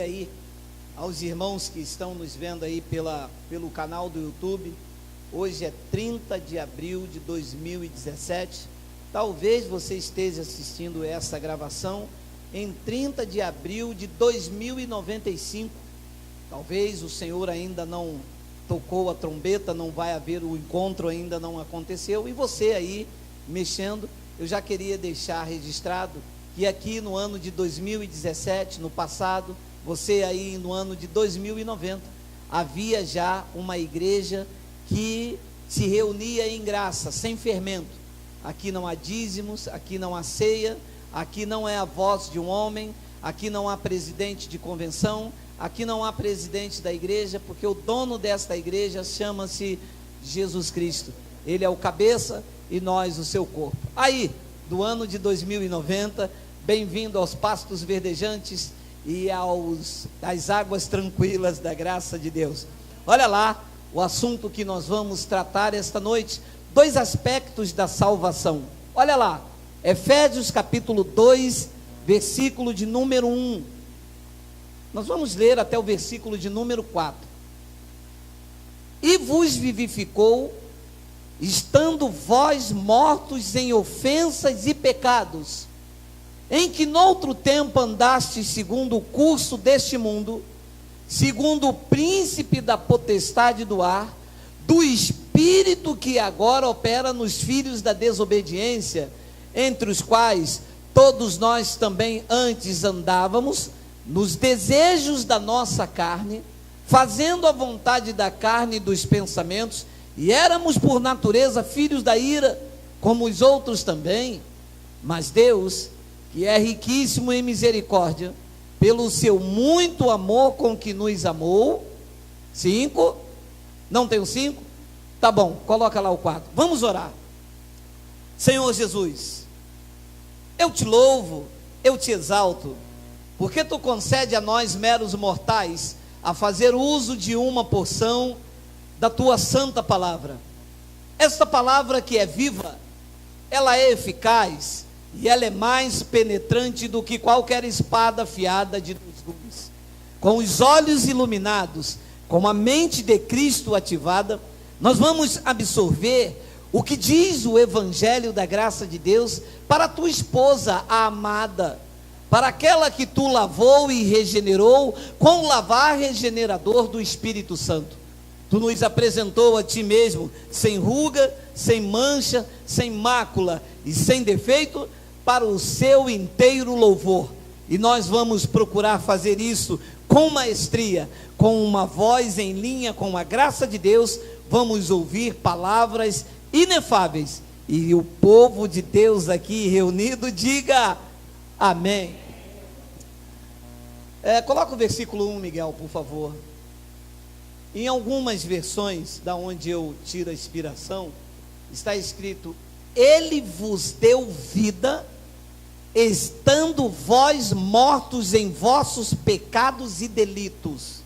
dia aí aos irmãos que estão nos vendo aí pelo canal do YouTube. Hoje é 30 de abril de 2017. Talvez você esteja assistindo essa gravação em 30 de abril de 2095. Talvez o Senhor ainda não tocou a trombeta, não vai haver o encontro, ainda não aconteceu. E você aí mexendo, eu já queria deixar registrado que aqui no ano de 2017, no passado, você aí no ano de 2090, havia já uma igreja que se reunia em graça, sem fermento. Aqui não há dízimos, aqui não há ceia, aqui não é a voz de um homem, aqui não há presidente de convenção, aqui não há presidente da igreja, porque o dono desta igreja chama-se Jesus Cristo. Ele é o cabeça e nós o seu corpo. Aí, do ano de 2090, bem-vindo aos pastos verdejantes e às águas tranquilas da graça de Deus. Olha lá o assunto que nós vamos tratar esta noite, 2 aspectos da salvação. Olha lá, Efésios capítulo 2, versículo de número 1. Nós vamos ler até o versículo de número 4. E vos vivificou, estando vós mortos em ofensas e pecados, em que noutro tempo andastes segundo o curso deste mundo, segundo o príncipe da potestade do ar, do espírito que agora opera nos filhos da desobediência, entre os quais todos nós também antes andávamos, nos desejos da nossa carne, fazendo a vontade da carne e dos pensamentos, e éramos por natureza filhos da ira, como os outros também. Mas Deus, que é riquíssimo em misericórdia, pelo seu muito amor com que nos amou. 5, não tem o 5? Tá bom, coloca lá o 4, vamos orar. Senhor Jesus, eu te louvo, eu te exalto, porque tu concede a nós meros mortais, a fazer uso de uma porção da tua santa palavra. Esta palavra que é viva, ela é eficaz, e ela é mais penetrante do que qualquer espada afiada de 2 gumes. Com os olhos iluminados, com a mente de Cristo ativada, nós vamos absorver o que diz o Evangelho da graça de Deus para a tua esposa, a amada, para aquela que tu lavou e regenerou com o lavar regenerador do Espírito Santo. Tu nos apresentou a ti mesmo, sem ruga, sem mancha, sem mácula e sem defeito, para o seu inteiro louvor. E nós vamos procurar fazer isso com maestria, com uma voz em linha com a graça de Deus. Vamos ouvir palavras inefáveis, e o povo de Deus aqui reunido diga amém. Coloca o versículo 1, Miguel, por favor. Em algumas versões, da onde eu tiro a inspiração, está escrito: Ele vos deu vida, estando vós mortos em vossos pecados e delitos.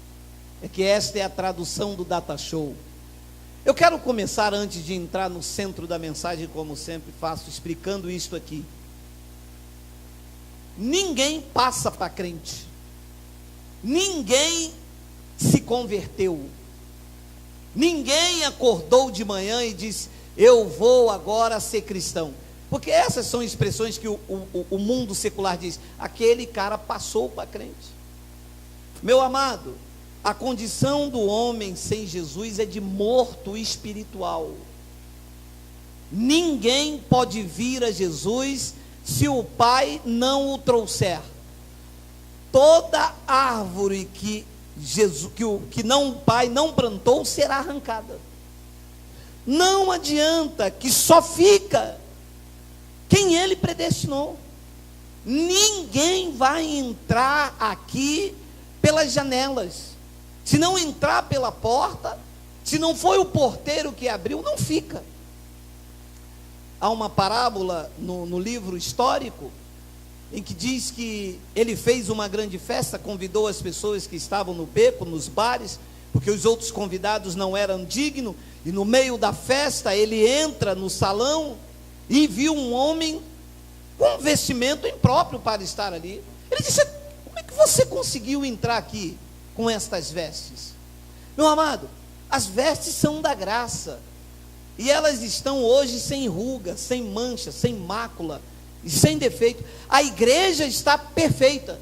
É que esta é a tradução do Data Show. Eu quero começar, antes de entrar no centro da mensagem, como sempre faço, explicando isto aqui. Ninguém passa para crente, ninguém se converteu, ninguém acordou de manhã e disse: eu vou agora ser cristão. Porque essas são expressões que o mundo secular diz: aquele cara passou para crente. Meu amado, a condição do homem sem Jesus é de morto espiritual. Ninguém pode vir a Jesus se o Pai não o trouxer. Toda árvore que o Pai não plantou será arrancada. Não adianta, que só fica quem Ele predestinou. Ninguém vai entrar aqui pelas janelas. Se não entrar pela porta, se não foi o porteiro que abriu, não fica. Há uma parábola no livro histórico, em que diz que ele fez uma grande festa, convidou as pessoas que estavam no beco, nos bares, porque os outros convidados não eram dignos, e no meio da festa ele entra no salão e viu um homem com um vestimento impróprio para estar ali. Ele disse: como é que você conseguiu entrar aqui com estas vestes? Meu amado, as vestes são da graça, e elas estão hoje sem ruga, sem mancha, sem mácula e sem defeito. A igreja está perfeita,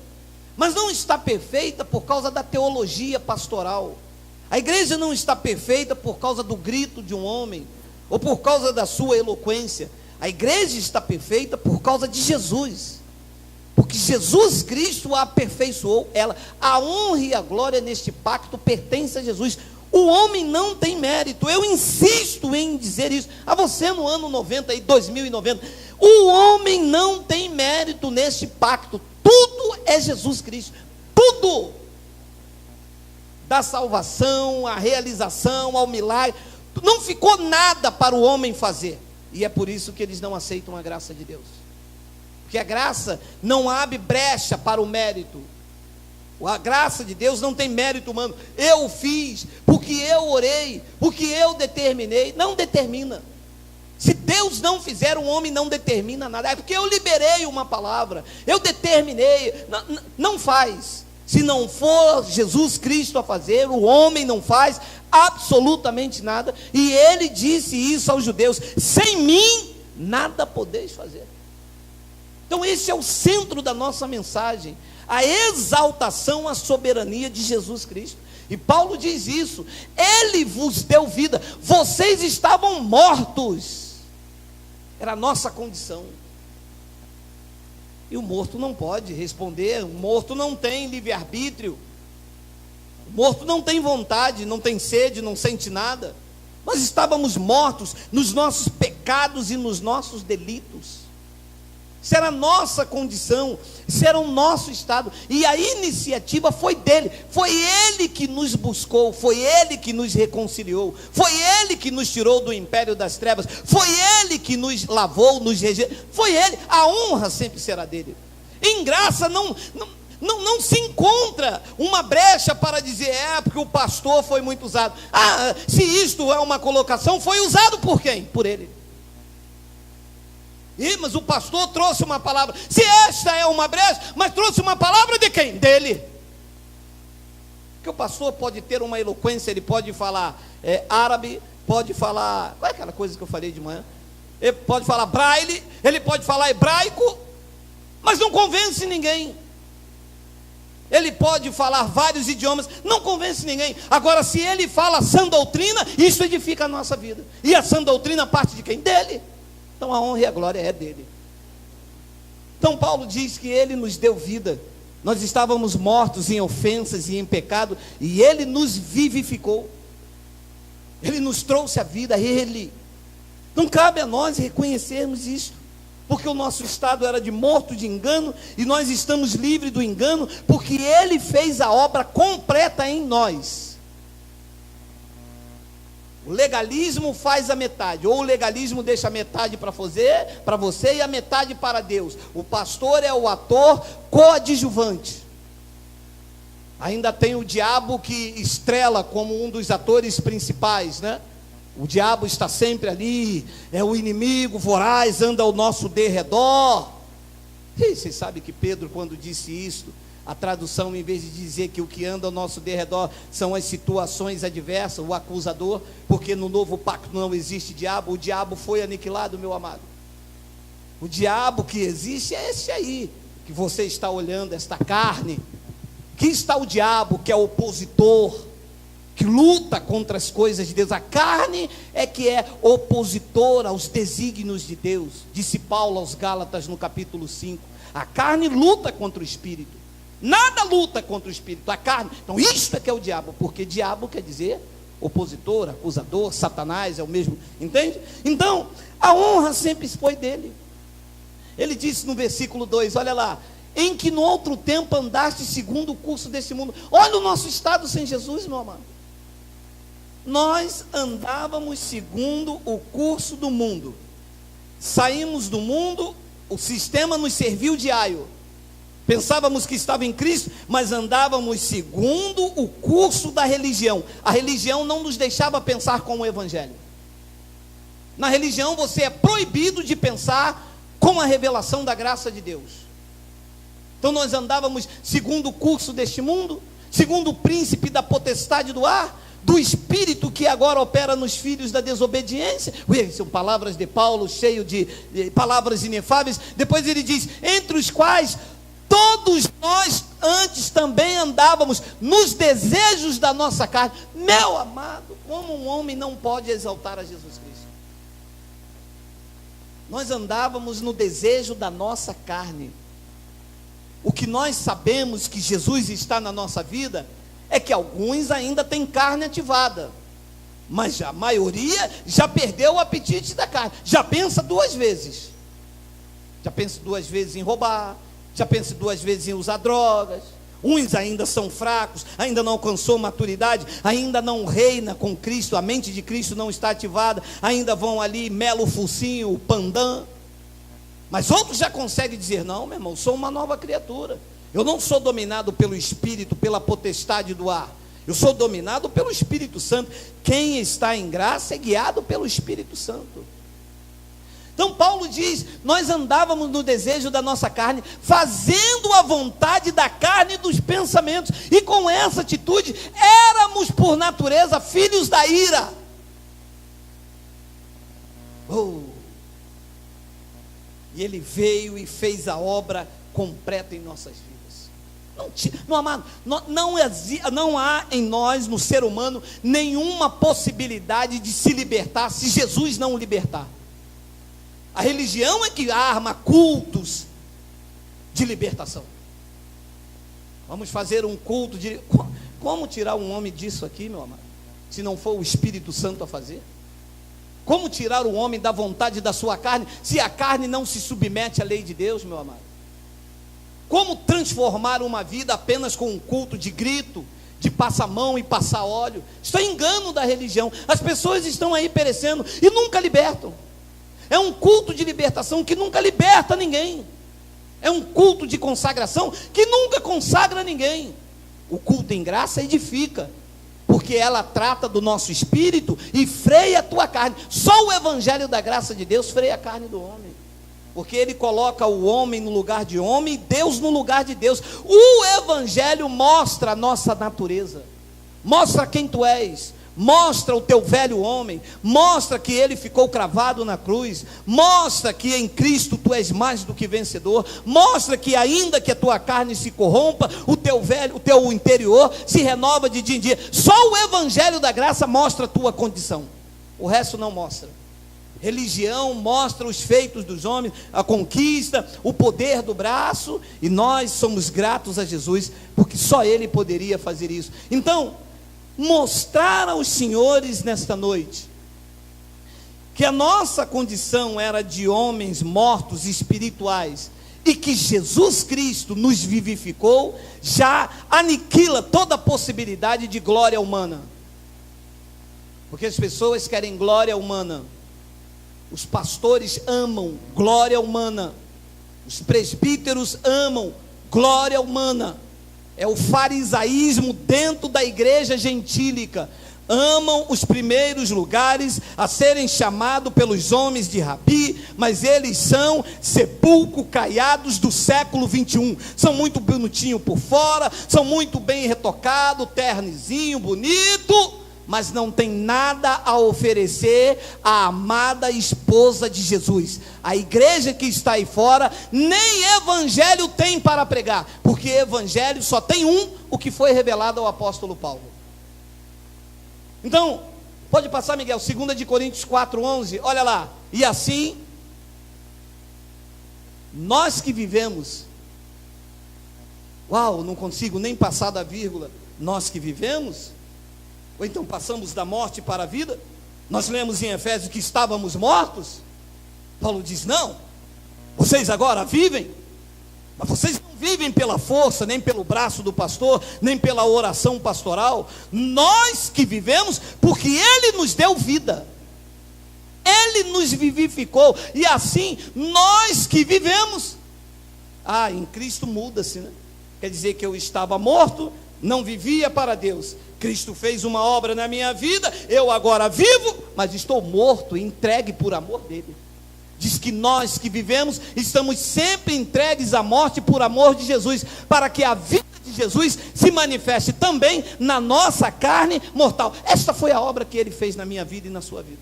mas não está perfeita por causa da teologia pastoral. A igreja não está perfeita por causa do grito de um homem, ou por causa da sua eloquência. A igreja está perfeita por causa de Jesus, porque Jesus Cristo a aperfeiçoou ela. A honra e a glória neste pacto pertence a Jesus. O homem não tem mérito. Eu insisto em dizer isso a você no ano 90 e 2090. O homem não tem mérito neste pacto. Tudo é Jesus Cristo. Tudo, da salvação, a realização, ao milagre, não ficou nada para o homem fazer. E é por isso que eles não aceitam a graça de Deus, porque a graça não abre brecha para o mérito. A graça de Deus não tem mérito humano. Eu fiz, porque eu orei, porque eu determinei. Não determina. Se Deus não fizer, o homem não determina nada. É porque eu liberei uma palavra, eu determinei. Não faz. Se não for Jesus Cristo a fazer, o homem não faz absolutamente nada. E ele disse isso aos judeus: sem mim nada podeis fazer. Então esse é o centro da nossa mensagem, a exaltação à soberania de Jesus Cristo. E Paulo diz isso: ele vos deu vida, vocês estavam mortos. Era a nossa condição. E o morto não pode responder, o morto não tem livre-arbítrio, o morto não tem vontade, não tem sede, não sente nada. Nós estávamos mortos nos nossos pecados e nos nossos delitos. Isso era a nossa condição, isso era o nosso estado, e a iniciativa foi dele. Foi ele que nos buscou, foi ele que nos reconciliou, foi ele que nos tirou do império das trevas, foi ele que nos lavou, nos regenerou, foi ele. A honra sempre será dele. Em graça não se encontra uma brecha para dizer, porque o pastor foi muito usado. Se isto é uma colocação, foi usado por quem? Por ele. Mas o pastor trouxe uma palavra. Se esta é uma brecha, mas trouxe uma palavra de quem? Dele. Porque o pastor pode ter uma eloquência, ele pode falar árabe, pode falar, qual é aquela coisa que eu falei de manhã? Ele pode falar braille, ele pode falar hebraico, mas não convence ninguém. Ele pode falar vários idiomas, não convence ninguém. Agora, se ele fala sã doutrina, isso edifica a nossa vida. E a sã doutrina parte de quem? Dele. Então a honra e a glória é dele. Então Paulo diz que ele nos deu vida. Nós estávamos mortos em ofensas e em pecado, e ele nos vivificou. Ele nos trouxe a vida, ele. Não cabe a nós reconhecermos isso, porque o nosso estado era de morto de engano, e nós estamos livres do engano, porque ele fez a obra completa em nós. O legalismo faz a metade, ou o legalismo deixa a metade para você e a metade para Deus. O pastor é o ator coadjuvante. Ainda tem o diabo que estrela como um dos atores principais, né? O diabo está sempre ali, é o inimigo voraz, anda ao nosso derredor. E vocês sabem que Pedro, quando disse isso, a tradução, em vez de dizer que o que anda ao nosso derredor são as situações adversas, o acusador, porque no novo pacto não existe diabo, o diabo foi aniquilado, meu amado. O diabo que existe é esse aí, que você está olhando, esta carne. Aqui está o diabo, que é opositor, que luta contra as coisas de Deus. A carne é que é opositora aos desígnios de Deus, disse Paulo aos Gálatas no capítulo 5. A carne luta contra o espírito. Nada luta contra o espírito, a carne. Então isto é que é o diabo, porque diabo quer dizer opositor, acusador, Satanás é o mesmo, entende? Então a honra sempre foi dele. Ele disse no versículo 2, olha lá: em que no outro tempo andaste segundo o curso desse mundo. Olha o nosso estado sem Jesus, meu amado. Nós andávamos segundo o curso do mundo. Saímos do mundo, o sistema nos serviu de aio. Pensávamos que estava em Cristo, mas andávamos segundo o curso da religião. A religião não nos deixava pensar com o Evangelho. Na religião você é proibido de pensar com a revelação da graça de Deus. Então nós andávamos segundo o curso deste mundo, segundo o príncipe da potestade do ar, do espírito que agora opera nos filhos da desobediência. São palavras de Paulo, cheio de palavras inefáveis. Depois ele diz: entre os quais todos nós antes também andávamos nos desejos da nossa carne. Meu amado, como um homem não pode exaltar a Jesus Cristo? Nós andávamos no desejo da nossa carne. O que nós sabemos que Jesus está na nossa vida é que alguns ainda têm carne ativada, mas a maioria já perdeu o apetite da carne, já pensa duas vezes em roubar, já pensa duas vezes em usar drogas. Uns ainda são fracos, ainda não alcançou maturidade, ainda não reina com Cristo, a mente de Cristo não está ativada, ainda vão ali melo focinho, o pandã. Mas outros já conseguem dizer: não, meu irmão, sou uma nova criatura. Eu não sou dominado pelo Espírito, pela potestade do ar. Eu sou dominado pelo Espírito Santo. Quem está em graça é guiado pelo Espírito Santo. Então Paulo diz: nós andávamos no desejo da nossa carne, fazendo a vontade da carne e dos pensamentos. E com essa atitude, éramos por natureza filhos da ira. E ele veio e fez a obra completa em nossas vidas. Não, amado, não há em nós, no ser humano, nenhuma possibilidade de se libertar se Jesus não o libertar. A religião é que arma cultos de libertação. Vamos fazer um culto de... Como tirar um homem disso aqui, meu amado, se não for o Espírito Santo a fazer? Como tirar o homem da vontade da sua carne, se a carne não se submete à lei de Deus, meu amado? Como transformar uma vida apenas com um culto de grito, de passar a mão e passar óleo? Isso é engano da religião. As pessoas estão aí perecendo e nunca libertam. É um culto de libertação que nunca liberta ninguém. É um culto de consagração que nunca consagra ninguém. O culto em graça edifica, porque ela trata do nosso espírito e freia a tua carne. Só o evangelho da graça de Deus freia a carne do homem, porque ele coloca o homem no lugar de homem e Deus no lugar de Deus. O evangelho mostra a nossa natureza, mostra quem tu és, mostra o teu velho homem, mostra que ele ficou cravado na cruz, mostra que em Cristo tu és mais do que vencedor, mostra que ainda que a tua carne se corrompa, o teu interior se renova de dia em dia. Só o evangelho da graça mostra a tua condição, o resto não mostra. Religião mostra os feitos dos homens, a conquista, o poder do braço, e nós somos gratos a Jesus, porque só Ele poderia fazer isso. Então, mostrar aos senhores nesta noite, que a nossa condição era de homens mortos espirituais, e que Jesus Cristo nos vivificou, já aniquila toda a possibilidade de glória humana, porque as pessoas querem glória humana. Os pastores amam glória humana, os presbíteros amam glória humana. É o farisaísmo dentro da igreja gentílica. Amam os primeiros lugares a serem chamados pelos homens de rabi, mas eles são sepulcro caiados do século 21. São muito bonitinhos por fora, são muito bem retocados, ternezinho, bonito, mas não tem nada a oferecer à amada esposa de Jesus. A igreja que está aí fora, nem evangelho tem para pregar, porque evangelho só tem um, o que foi revelado ao apóstolo Paulo. Então, pode passar, Miguel, 2 de Coríntios 4:11, olha lá. E assim, nós que vivemos, não consigo nem passar da vírgula, nós que vivemos, ou então passamos da morte para a vida. Nós lemos em Efésios que estávamos mortos. Paulo diz: não, vocês agora vivem, mas vocês não vivem pela força, nem pelo braço do pastor, nem pela oração pastoral. Nós que vivemos, porque Ele nos deu vida, Ele nos vivificou, e assim, nós que vivemos. Em Cristo muda-se, né? Quer dizer que eu estava morto, não vivia para Deus. Cristo fez uma obra na minha vida, eu agora vivo, mas estou morto, entregue por amor dele. diz que nós que vivemos estamos sempre entregues à morte por amor de Jesus, para que a vida de Jesus se manifeste também na nossa carne mortal. Esta foi a obra que ele fez na minha vida e na sua vida.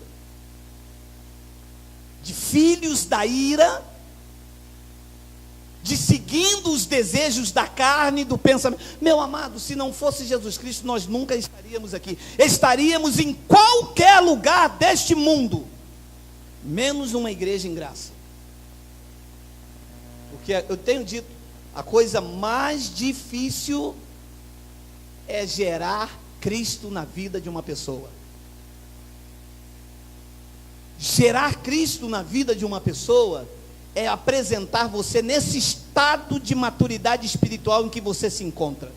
De filhos da ira, de seguindo os desejos da carne e do pensamento. Meu amado, se não fosse Jesus Cristo, nós nunca estaríamos aqui. Estaríamos em qualquer lugar deste mundo, menos uma igreja em graça. Porque eu tenho dito, a coisa mais difícil é gerar Cristo na vida de uma pessoa. Gerar Cristo na vida de uma pessoa é apresentar você nesse estado de maturidade espiritual em que você se encontra.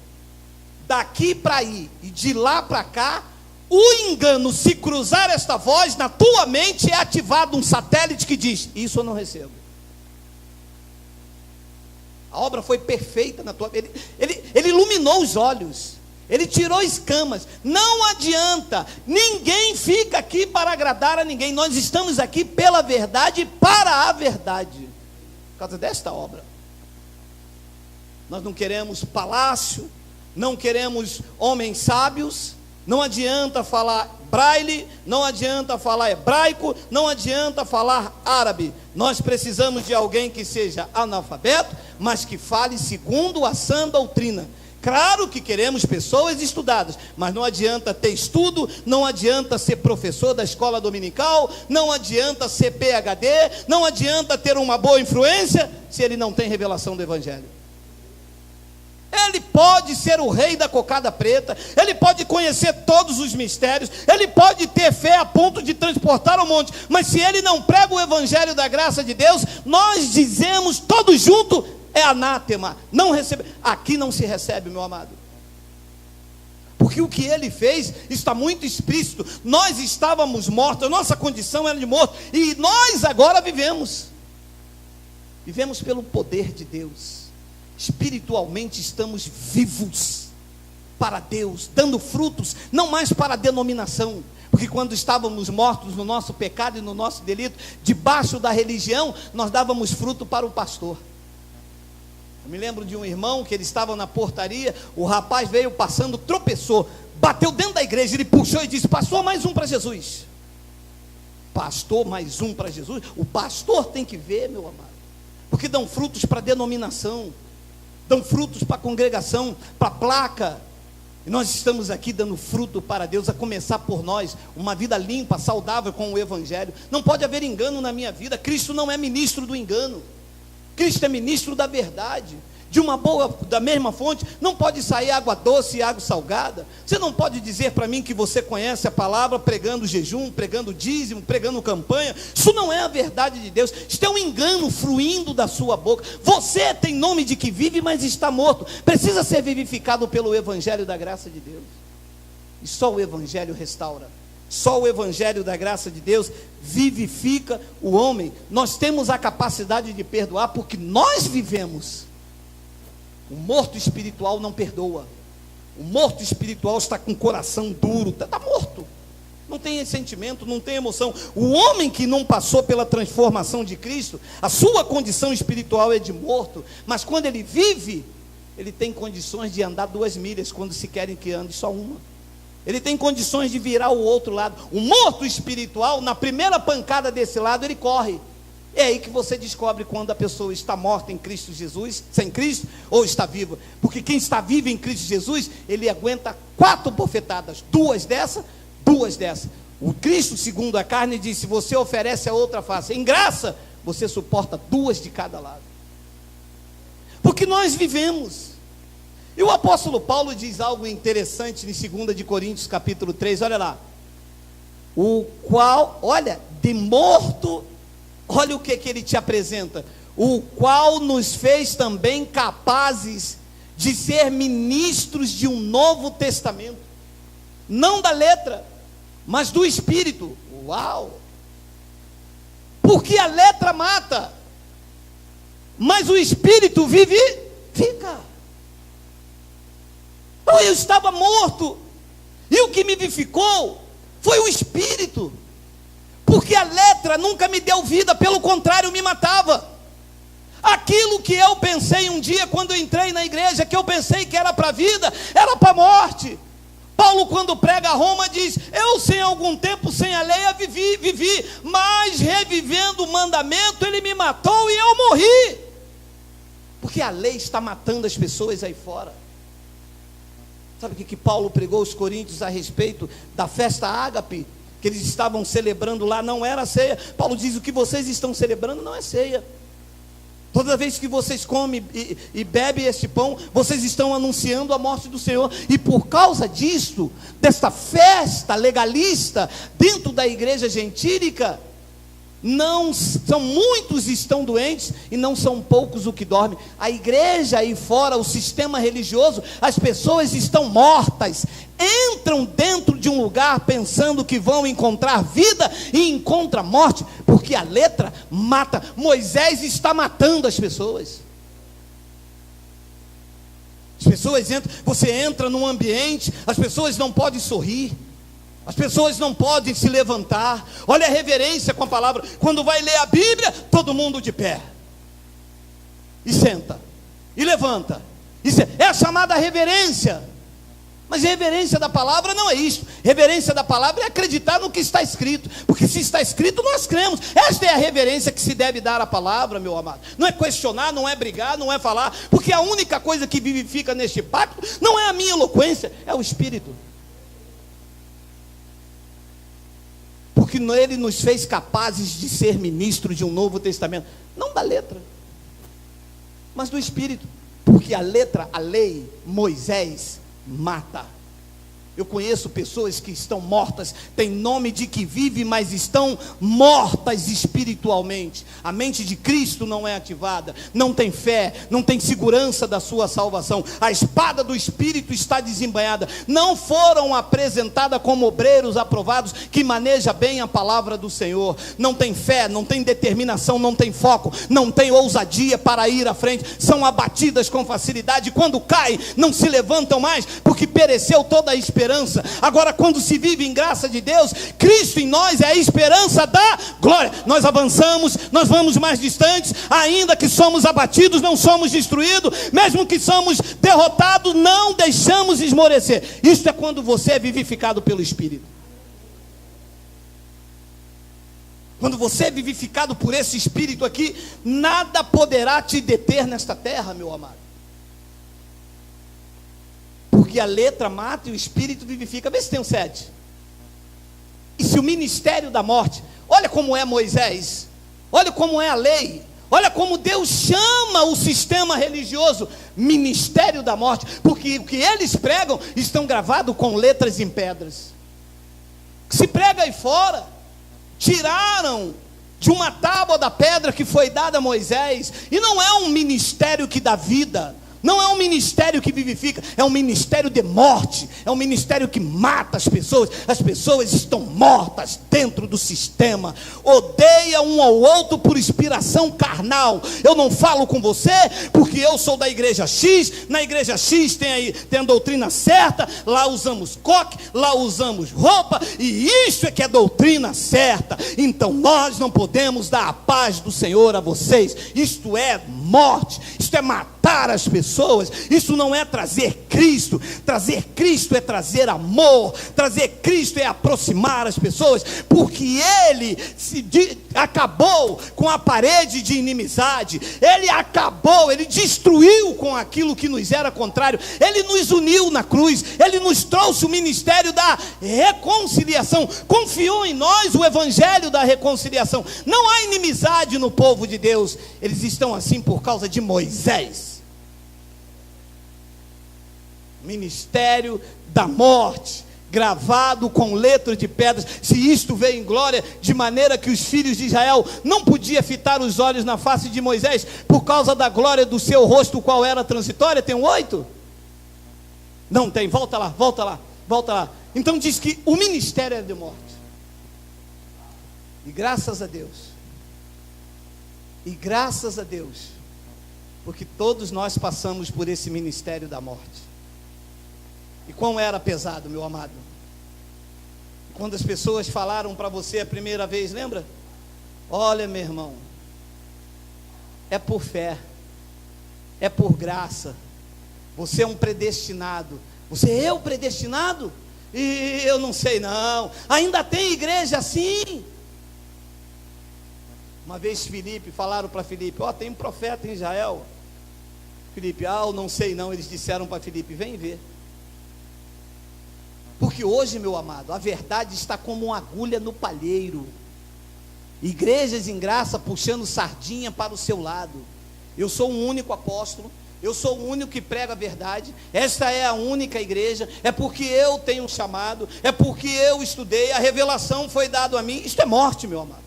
Daqui para aí e de lá para cá, o engano, se cruzar esta voz, na tua mente é ativado um satélite que diz: isso eu não recebo. A obra foi perfeita na tua vida. Ele iluminou os olhos, ele tirou escamas. Não adianta, ninguém fica aqui para agradar a ninguém. Nós estamos aqui pela verdade e para a verdade, por causa desta obra. Nós não queremos palácio, não queremos homens sábios. Não adianta falar braille, não adianta falar hebraico, não adianta falar árabe. Nós precisamos de alguém que seja analfabeto, mas que fale segundo a sã doutrina. Claro que queremos pessoas estudadas, mas não adianta ter estudo, não adianta ser professor da escola dominical, não adianta ser PhD, não adianta ter uma boa influência, se ele não tem revelação do Evangelho. Ele pode ser o rei da cocada preta, ele pode conhecer todos os mistérios, ele pode ter fé a ponto de transportar o monte, mas se ele não prega o Evangelho da graça de Deus, nós dizemos todos juntos: é anátema, não recebe. Aqui não se recebe, meu amado, porque o que ele fez está muito explícito. Nós estávamos mortos, a nossa condição era de morto, e nós agora vivemos pelo poder de Deus. Espiritualmente estamos vivos para Deus, dando frutos, não mais para a denominação, porque quando estávamos mortos no nosso pecado e no nosso delito, debaixo da religião, nós dávamos fruto para o pastor. Eu me lembro de um irmão que ele estava na portaria, o rapaz veio passando, tropeçou, bateu dentro da igreja, ele puxou e disse: pastor, mais um para Jesus. Pastor, mais um para Jesus. O pastor tem que ver, meu amado, porque dão frutos para a denominação, dão frutos para a congregação, para a placa, e nós estamos aqui dando fruto para Deus, a começar por nós, uma vida limpa, saudável com o Evangelho. Não pode haver engano na minha vida. Cristo não é ministro do engano, Cristo é ministro da verdade. De uma boa, da mesma fonte, não pode sair água doce e água salgada. Você não pode dizer para mim que você conhece a palavra pregando jejum, pregando dízimo, pregando campanha. Isso não é a verdade de Deus. Isso é um engano fluindo da sua boca. Você tem nome de que vive, mas está morto. Precisa ser vivificado pelo Evangelho da graça de Deus. E só o Evangelho restaura. Só o Evangelho da graça de Deus vivifica o homem. Nós temos a capacidade de perdoar porque nós vivemos. O morto espiritual não perdoa. O morto espiritual está com o coração duro, está morto, não tem sentimento, não tem emoção. O homem que não passou pela transformação de Cristo, a sua condição espiritual é de morto, mas quando ele vive, ele tem condições de andar 2 milhas, quando se querem que ande só uma. Ele tem condições de virar o outro lado. O morto espiritual, na primeira pancada desse lado, ele corre. É aí que você descobre quando a pessoa está morta em Cristo Jesus, sem Cristo, ou está viva. Porque quem está vivo em Cristo Jesus, ele aguenta 4 bofetadas, 2 dessa, 2 dessa. O Cristo, segundo a carne, disse: você oferece a outra face. Em graça, você suporta 2 de cada lado. Porque nós vivemos. E o apóstolo Paulo diz algo interessante em 2 de Coríntios capítulo 3, olha lá. O qual, olha, de morto, olha o que ele te apresenta: o qual nos fez também capazes de ser ministros de um novo testamento, não da letra, mas do Espírito. Uau! Porque a letra mata, mas o Espírito vivifica. Eu estava morto, e o que me vivificou foi o Espírito. Porque a letra nunca me deu vida, pelo contrário, me matava. Aquilo que eu pensei um dia, quando eu entrei na igreja, que eu pensei que era para a vida, era para a morte. Paulo, quando prega a Roma, diz: eu sem algum tempo sem a lei vivi, mas revivendo o mandamento, ele me matou e eu morri. Porque a lei está matando as pessoas aí fora. Sabe o que Paulo pregou aos coríntios a respeito da festa ágape, que eles estavam celebrando lá? Não era ceia. Paulo diz: o que vocês estão celebrando não é ceia. Toda vez que vocês comem e bebem este pão, vocês estão anunciando a morte do Senhor. E por causa disso, desta festa legalista dentro da igreja gentílica, não são muitos estão doentes e não são poucos o que dormem. A igreja aí fora, o sistema religioso, as pessoas estão mortas, entram dentro de um lugar pensando que vão encontrar vida e encontram morte, porque a letra mata. Moisés está matando as pessoas. As pessoas entram, você entra num ambiente, as pessoas não podem sorrir, as pessoas não podem se levantar. Olha a reverência com a palavra. Quando vai ler a Bíblia, todo mundo de pé, e senta, e levanta. Isso é a chamada reverência. Mas reverência da palavra não é isso. Reverência da palavra é acreditar no que está escrito, porque se está escrito, nós cremos. Esta é a reverência que se deve dar à palavra, meu amado. Não é questionar, não é brigar, não é falar, porque a única coisa que vivifica neste pacto não é a minha eloquência, é o Espírito. Porque ele nos fez capazes de ser ministro de um novo testamento, não da letra, mas do Espírito. Porque a letra, a lei, Moisés, mata. Eu conheço pessoas que estão mortas, têm nome de que vivem, mas estão mortas espiritualmente. A mente de Cristo não é ativada, não tem fé, não tem segurança da sua salvação. A espada do Espírito está desembainhada. Não foram apresentadas como obreiros aprovados, que maneja bem a palavra do Senhor. Não tem fé, não tem determinação, não tem foco, não tem ousadia para ir à frente. São abatidas com facilidade. Quando caem, não se levantam mais, porque pereceu toda a esperança. Agora, quando se vive em graça de Deus, Cristo em nós é a esperança da glória. Nós avançamos, nós vamos mais distantes. Ainda que somos abatidos, não somos destruídos. Mesmo que somos derrotados, não deixamos esmorecer. Isso é quando você é vivificado pelo Espírito. Quando você é vivificado por esse Espírito aqui, nada poderá te deter nesta terra, meu amado. Porque a letra mata e o Espírito vivifica. Vê se tem um 7. E se o ministério da morte, olha como é Moisés, olha como é a lei, olha como Deus chama o sistema religioso, ministério da morte, porque o que eles pregam estão gravados com letras em pedras. Se prega aí fora, tiraram de uma tábua da pedra que foi dada a Moisés, e não é um ministério que dá vida, não é um ministério que vivifica, é um ministério de morte, é um ministério que mata as pessoas estão mortas dentro do sistema, odeia um ao outro por inspiração carnal. Eu não falo com você, porque eu sou da igreja X, na igreja X tem a doutrina certa, lá usamos coque, lá usamos roupa, e isso é que é doutrina certa. Então nós não podemos dar a paz do Senhor a vocês. Isto é morte, isto é matar as pessoas. Isso não é trazer Cristo. Trazer Cristo é trazer amor. Trazer Cristo é aproximar as pessoas, porque Ele acabou com a parede de inimizade. Ele acabou, Ele destruiu com aquilo que nos era contrário. Ele nos uniu na cruz. Ele nos trouxe o ministério da reconciliação. Confiou em nós o evangelho da reconciliação. Não há inimizade no povo de Deus. Eles estão assim por causa de Moisés. Ministério da morte, gravado com letras de pedras. Se isto veio em glória, de maneira que os filhos de Israel não podiam fitar os olhos na face de Moisés, por causa da glória do seu rosto, qual era transitória. Tem um 8? Não tem, volta lá. Então diz que o ministério era de morte. E graças a Deus, porque todos nós passamos por esse ministério da morte. E quão era pesado, meu amado. Quando as pessoas falaram para você a primeira vez, lembra? Olha, meu irmão, é por fé, é por graça, você é um predestinado. Você é o predestinado? E eu não sei não, ainda tem igreja assim. Uma vez falaram para Filipe, tem um profeta em Israel. Filipe, eu não sei não. Eles disseram para Filipe, vem ver. Porque hoje, meu amado, a verdade está como uma agulha no palheiro. Igrejas em graça puxando sardinha para o seu lado. Eu sou um único apóstolo, eu sou o único que prega a verdade, esta é a única igreja, é porque eu tenho um chamado, é porque eu estudei, a revelação foi dada a mim. Isto é morte, meu amado.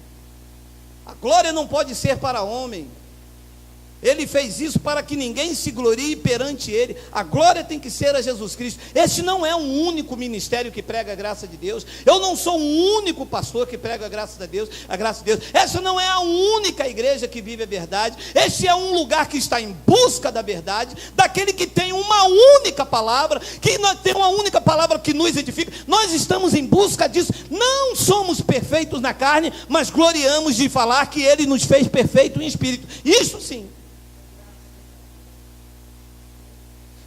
A glória não pode ser para homem. Ele fez isso para que ninguém se glorie perante Ele. A glória tem que ser a Jesus Cristo. Este não é um único ministério que prega a graça de Deus. Eu não sou um único pastor que prega a graça de Deus. Essa não é a única igreja que vive a verdade. Este é um lugar que está em busca da verdade, daquele que tem uma única palavra, que tem uma única palavra que nos edifica. Nós estamos em busca disso. Não somos perfeitos na carne, mas gloriamos de falar que Ele nos fez perfeito em espírito. Isso sim.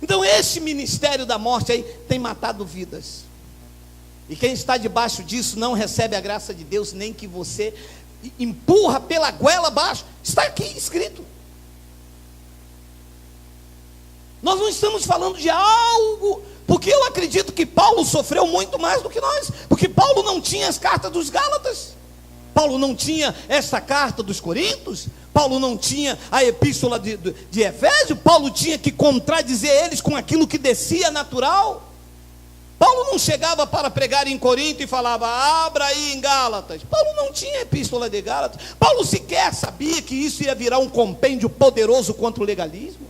Então esse ministério da morte aí tem matado vidas. E quem está debaixo disso não recebe a graça de Deus, nem que você empurra pela goela abaixo. Está aqui escrito. Nós não estamos falando de algo, porque eu acredito que Paulo sofreu muito mais do que nós, porque Paulo não tinha as cartas dos Gálatas, Paulo não tinha essa carta dos Coríntios, Paulo não tinha a epístola de Efésio, Paulo tinha que contradizer eles com aquilo que descia natural. Paulo não chegava para pregar em Corinto e falava, abra aí em Gálatas. Paulo não tinha epístola de Gálatas. Paulo sequer sabia que isso ia virar um compêndio poderoso contra o legalismo.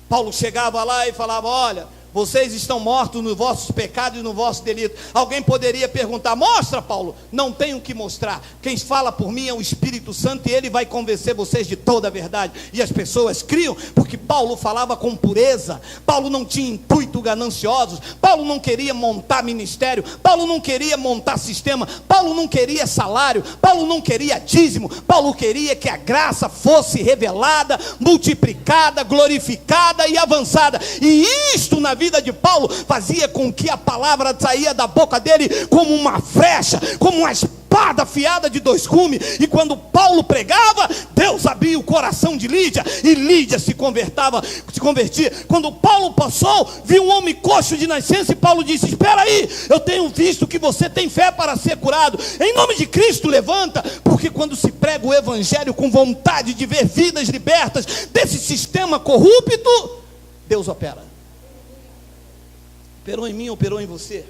Paulo chegava lá e falava, olha, vocês estão mortos nos vossos pecados e no vosso delito. Alguém poderia perguntar, mostra, Paulo. Não tenho o que mostrar. Quem fala por mim é o Espírito Santo, e ele vai convencer vocês de toda a verdade. E as pessoas criam, porque Paulo falava com pureza. Paulo não tinha intuito gananciosos. Paulo não queria montar ministério. Paulo não queria montar sistema. Paulo não queria salário. Paulo não queria dízimo. Paulo queria que a graça fosse revelada, multiplicada, glorificada e avançada. E isto na vida de Paulo fazia com que a palavra saía da boca dele como uma flecha, como uma espada afiada de dois gumes. E quando Paulo pregava, Deus abria o coração de Lídia, e Lídia se convertia. Quando Paulo passou, viu um homem coxo de nascença, e Paulo disse, espera aí, eu tenho visto que você tem fé para ser curado, em nome de Cristo levanta. Porque quando se prega o evangelho com vontade de ver vidas libertas desse sistema corrupto, Deus opera. Operou em mim, operou em você.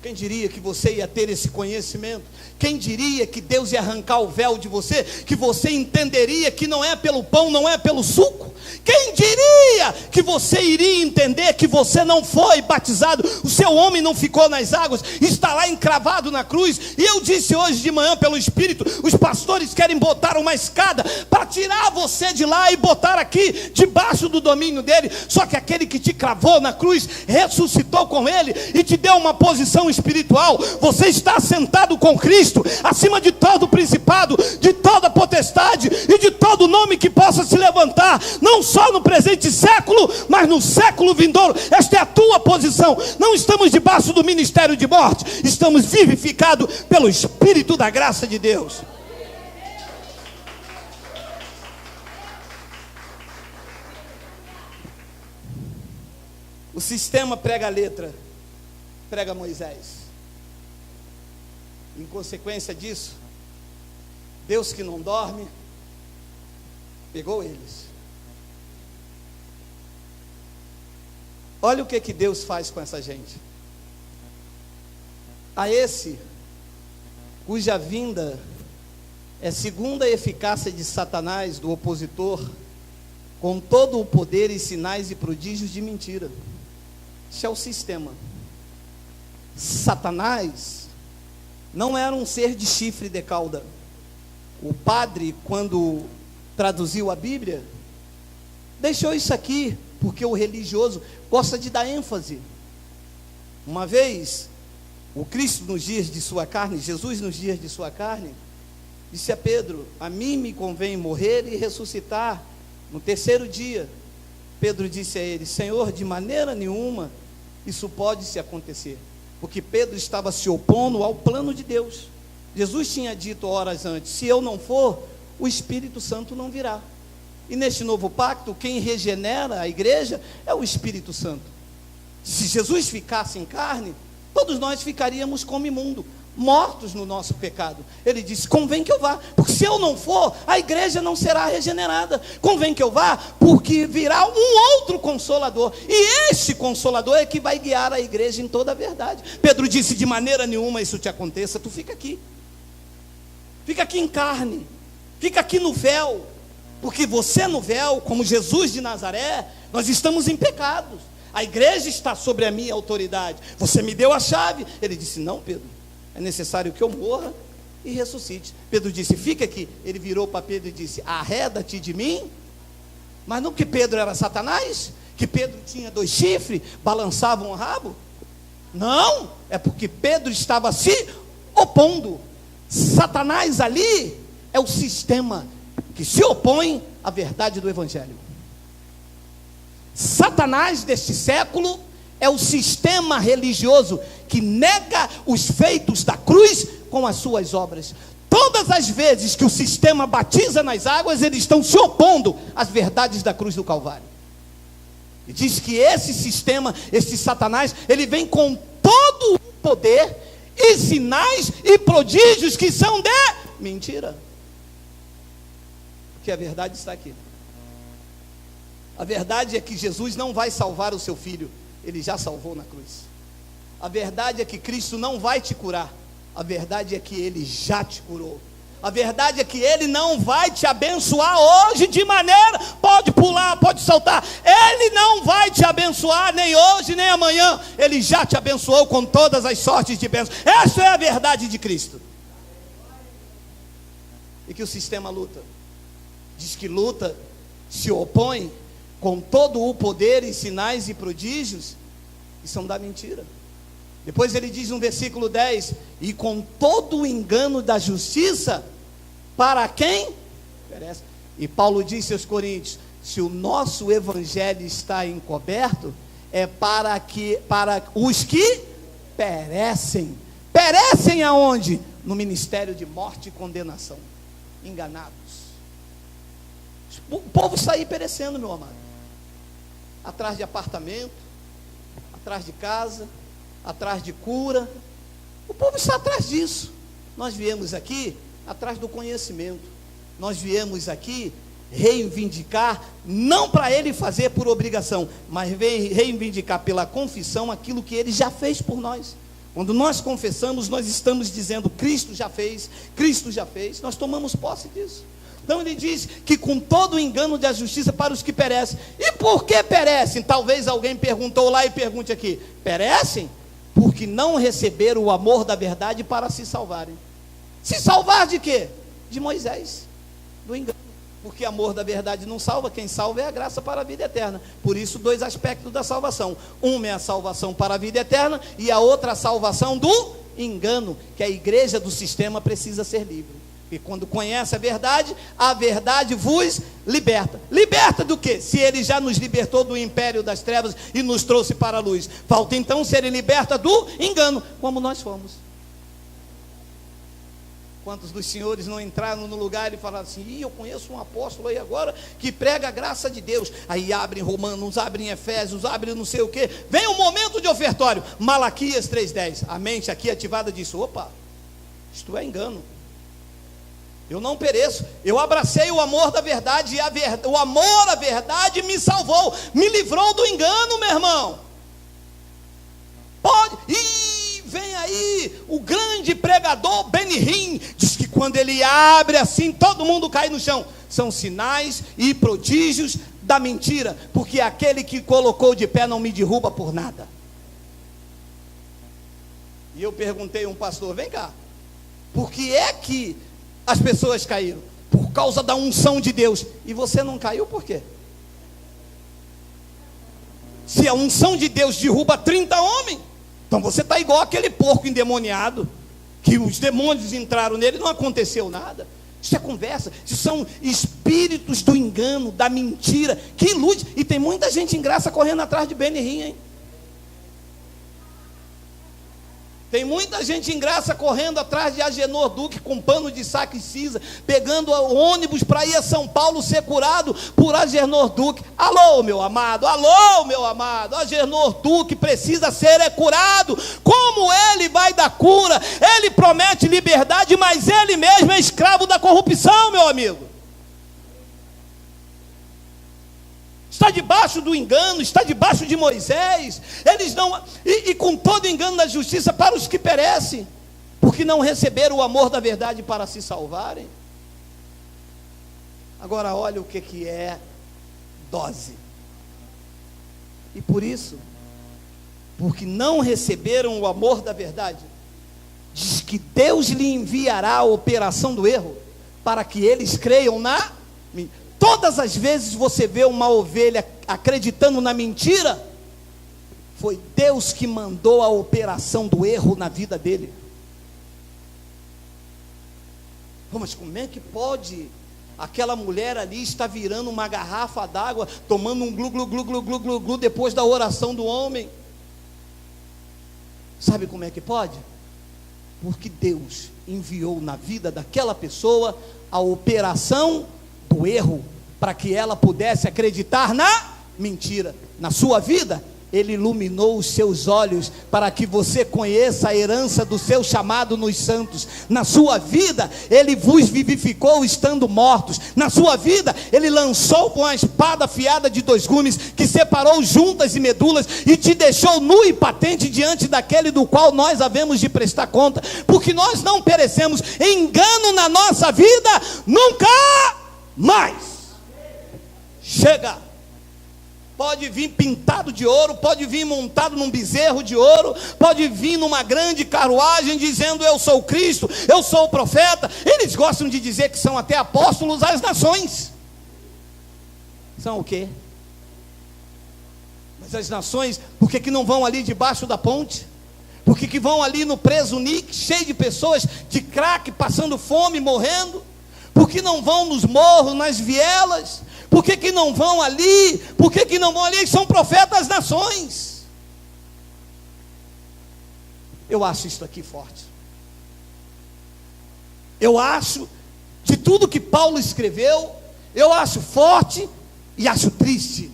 Quem diria que você ia ter esse conhecimento? Quem diria que Deus ia arrancar o véu de você? Que você entenderia que não é pelo pão, não é pelo suco? Quem diria que você iria entender que você não foi batizado, o seu homem não ficou nas águas, está lá encravado na cruz? E eu disse hoje de manhã pelo Espírito, os pastores querem botar uma escada para tirar você de lá e botar aqui debaixo do domínio dele. Só que aquele que te cravou na cruz ressuscitou com ele e te deu uma posição espiritual. Você está sentado com Cristo acima de todo principado, de toda potestade e de todo nome que possa se levantar, não só no presente século, mas no século vindouro. Esta é a tua posição. Não estamos debaixo do ministério de morte, estamos vivificados pelo Espírito da graça de Deus. O sistema prega a letra, prega Moisés. Em consequência disso, Deus que não dorme, pegou eles. Olha o que Deus faz com essa gente. A esse, cuja vinda é segundo a eficácia de Satanás, do opositor, com todo o poder e sinais e prodígios de mentira. Isso é o sistema. Satanás não era um ser de chifre de cauda. O padre, quando traduziu a Bíblia, deixou isso aqui, porque o religioso gosta de dar ênfase. Uma vez, O Cristo nos dias de sua carne, Jesus nos dias de sua carne, disse a Pedro: a mim me convém morrer e ressuscitar no terceiro dia. Pedro disse a ele: Senhor, de maneira nenhuma isso pode se acontecer, porque Pedro estava se opondo ao plano de Deus. Jesus tinha dito horas antes: se eu não for, o Espírito Santo não virá. E neste novo pacto, quem regenera a igreja é o Espírito Santo. Se Jesus ficasse em carne, todos nós ficaríamos como imundo, mortos no nosso pecado. Ele disse: convém que eu vá, porque se eu não for, a igreja não será regenerada. Convém que eu vá, porque virá um outro Consolador, e este Consolador é que vai guiar a igreja em toda a verdade. Pedro disse: de maneira nenhuma isso te aconteça, tu fica aqui em carne, fica aqui no véu, porque você no véu, como Jesus de Nazaré, nós estamos em pecados. A igreja está sobre a minha autoridade. Você me deu a chave. Ele disse: não, Pedro, é necessário que eu morra e ressuscite. Pedro disse: fica aqui. Ele virou para Pedro e disse: arreda-te de mim. Mas não que Pedro era Satanás, que Pedro tinha 2 chifres, balançava um rabo. Não, é porque Pedro estava se opondo. Satanás ali é o sistema que se opõe à verdade do Evangelho. Satanás deste século é o sistema religioso que nega os feitos da cruz com as suas obras. Todas as vezes que o sistema batiza nas águas, eles estão se opondo às verdades da cruz do Calvário. E diz que esse sistema, esse Satanás, ele vem com todo o poder e sinais e prodígios que são de mentira. Porque a verdade está aqui. A verdade é que Jesus não vai salvar o seu filho, ele já salvou na cruz. A verdade é que Cristo não vai te curar, a verdade é que ele já te curou. A verdade é que ele não vai te abençoar hoje de maneira, pode pular, pode saltar, ele não vai te abençoar nem hoje nem amanhã, ele já te abençoou com todas as sortes de bênçãos. Essa é a verdade de Cristo. E que o sistema luta, diz que luta, se opõe com todo o poder e sinais e prodígios, e são da mentira. Depois ele diz no versículo 10: e com todo o engano da justiça, para quem perece. E Paulo disse aos Coríntios: se o nosso evangelho está encoberto, é para os que perecem. Perecem aonde? No ministério de morte e condenação. Enganados. O povo está aí perecendo, meu amado, atrás de apartamento, atrás de casa, atrás de cura. O povo está atrás disso. Nós viemos aqui atrás do conhecimento. Nós viemos aqui reivindicar, não para ele fazer por obrigação, mas reivindicar pela confissão aquilo que ele já fez por nós. Quando nós confessamos, nós estamos dizendo: Cristo já fez, Cristo já fez. Nós tomamos posse disso. Então ele diz que com todo o engano da justiça para os que perecem. E por que perecem? Talvez alguém perguntou lá e pergunte aqui: perecem? Porque não receberam o amor da verdade para se salvarem. Se salvar de quê? De Moisés, do engano. Porque amor da verdade não salva, quem salva é a graça para a vida eterna. Por isso, 2 aspectos da salvação: uma é a salvação para a vida eterna, e a outra a salvação do engano, que a igreja do sistema precisa ser livre. E quando conhece a verdade vos liberta. Liberta do quê? Se ele já nos libertou do império das trevas e nos trouxe para a luz, falta então ser liberta do engano, como nós fomos. Quantos dos senhores não entraram no lugar e falaram assim: eu conheço um apóstolo aí agora que prega a graça de Deus. Aí abrem Romanos, abrem Efésios, abrem não sei o que. Vem o momento de ofertório. Malaquias 3:10. A mente aqui ativada disse: opa, isto é engano. Eu não pereço, eu abracei o amor da verdade, e o amor à verdade me salvou, me livrou do engano, meu irmão. Pode, e vem aí o grande pregador Benny Hinn, diz que quando ele abre assim, todo mundo cai no chão. São sinais e prodígios da mentira, porque aquele que colocou de pé não me derruba por nada. E eu perguntei a um pastor: vem cá, por que é que as pessoas caíram? Por causa da unção de Deus. E você não caiu por quê? Se a unção de Deus derruba 30 homens, Então você está igual aquele porco endemoniado, que os demônios entraram nele e não aconteceu nada. Isso é conversa, isso são espíritos do engano, da mentira, que ilude. E tem muita gente em graça correndo atrás de Benihim, hein? Tem muita gente em graça correndo atrás de Agenor Duque com pano de saco e cinza, pegando ônibus para ir a São Paulo ser curado por Agenor Duque. Alô, meu amado, Agenor Duque precisa ser curado. Como ele vai dar cura? Ele promete liberdade, mas ele mesmo é escravo da corrupção, meu amigo. Está debaixo do engano, está debaixo de Moisés. Eles não, e com todo engano da justiça para os que perecem, porque não receberam o amor da verdade para se salvarem. Agora olha o que é dose. E por isso, porque não receberam o amor da verdade, diz que Deus lhe enviará a operação do erro, para que eles creiam na mentira. Todas as vezes você vê uma ovelha acreditando na mentira, foi Deus que mandou a operação do erro na vida dele. Mas como é que pode aquela mulher ali estar virando uma garrafa d'água, tomando um glu, glu, glu, glu, glu, glu, glu, depois da oração do homem? Sabe como é que pode? Porque Deus enviou na vida daquela pessoa a operação do erro, para que ela pudesse acreditar na mentira. Na sua vida, Ele iluminou os seus olhos, para que você conheça a herança do seu chamado nos santos. Na sua vida, Ele vos vivificou estando mortos. Na sua vida, Ele lançou com a espada afiada de 2 gumes, que separou juntas e medulas, e te deixou nu e patente diante daquele do qual nós havemos de prestar conta, porque nós não perecemos. Engano na nossa vida nunca mais. Chega. Pode vir pintado de ouro, pode vir montado num bezerro de ouro, pode vir numa grande carruagem dizendo eu sou Cristo, eu sou o profeta. Eles gostam de dizer que são até apóstolos às nações. São o quê? Mas as nações, por que não vão ali debaixo da ponte? Por que vão ali no preso Nick, cheio de pessoas de crack, passando fome, morrendo? Por que não vão nos morros, nas vielas? Por que não vão ali? Por que não vão ali? Eles são profetas das nações. Eu acho isso aqui forte. Eu acho, de tudo que Paulo escreveu, eu acho forte e acho triste.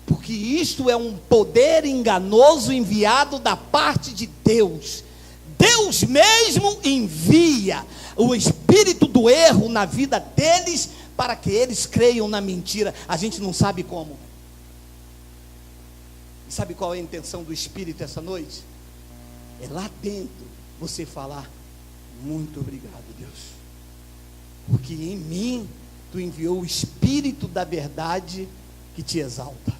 Porque isto é um poder enganoso enviado da parte de Deus. Deus mesmo envia o espírito do erro na vida deles, para que eles creiam na mentira. A gente não sabe como. E sabe qual é a intenção do Espírito essa noite? É lá dentro você falar: muito obrigado, Deus, porque em mim tu enviou o Espírito da verdade que te exalta.